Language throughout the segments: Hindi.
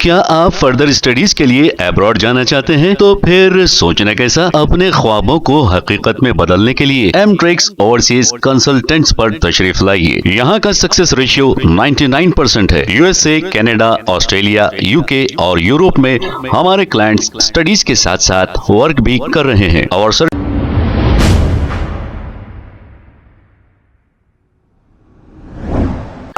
क्या आप फर्दर स्टडीज के लिए अब्रॉड जाना चाहते हैं? तो फिर सोचना कैसा, अपने ख्वाबों को हकीकत में बदलने के लिए एमट्रिक्स ओवरसीज कंसल्टेंट्स पर तशरीफ लाइए। यहाँ का सक्सेस रेशियो 99% है। यूएसए, कनाडा, ऑस्ट्रेलिया, यूके और यूरोप में हमारे क्लाइंट्स स्टडीज के साथ साथ वर्क भी कर रहे हैं और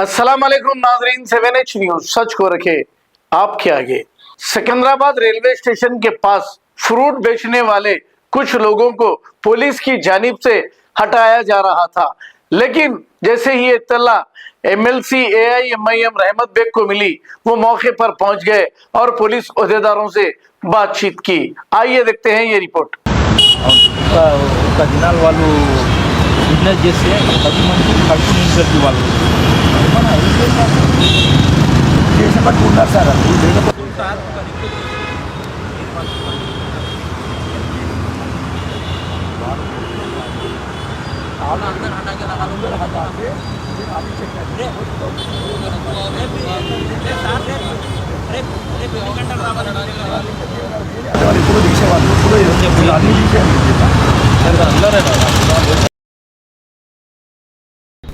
अस्सलाम वालेकुम नाजरीन, 7H न्यूज सच को रखे आपके आगे। सिकंदराबाद रेलवे स्टेशन के पास फ्रूट बेचने वाले कुछ लोगों को पुलिस की जानिब से हटाया जा रहा था, लेकिन जैसे ही इत्तला MLC AIMIM रहमत बेग को मिली, वो मौके पर पहुंच गए और पुलिस ओहदेदारों से बातचीत की। आइए देखते हैं ये रिपोर्ट। బిజినెస్ చేస్తే 10 మందికి ఖర్చు నుంచి వాళ్ళు చేసే బట్టి ఉన్నారు సార్ अंदर हटा के लगा दूंगा हटा के फिर अभी चेक करेंगे पूरा दिशा वाले पूरा आदमी दिशा।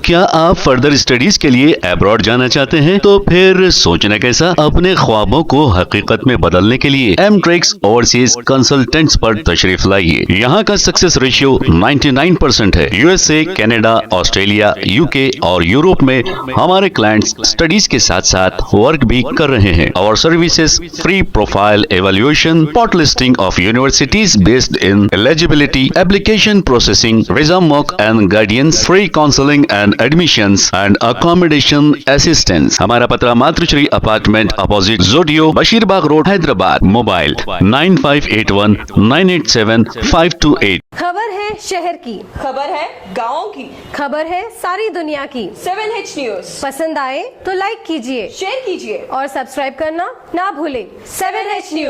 क्या आप फर्दर स्टडीज के लिए अब्रॉड जाना चाहते हैं? तो फिर सोचना कैसा, अपने ख्वाबों को हकीकत में बदलने के लिए एमट्रिक्स ओवरसीज कंसल्टेंट्स पर तशरीफ लाइए। यहाँ का सक्सेस रेशियो 99% है। यूएसए, कनाडा, ऑस्ट्रेलिया, यूके और यूरोप में हमारे क्लाइंट्स स्टडीज के साथ साथ वर्क भी कर रहे हैं और services free profile evaluation, pot listing of universities based in eligibility, application processing, visa mock and guidance, free counselling and admissions and accommodation assistance. हमारा पता मातृश्री अपार्टमेंट अपोजिट जोडियो, बशीरबाग रोड, हैदराबाद। मोबाइल 9581987528। खबर है शहर की, खबर है गाँव की, खबर है सारी दुनिया की। 7H न्यूज पसंद आए तो लाइक कीजिए, शेयर कीजिए और सब्सक्राइब करना ना भूलें। 7H news.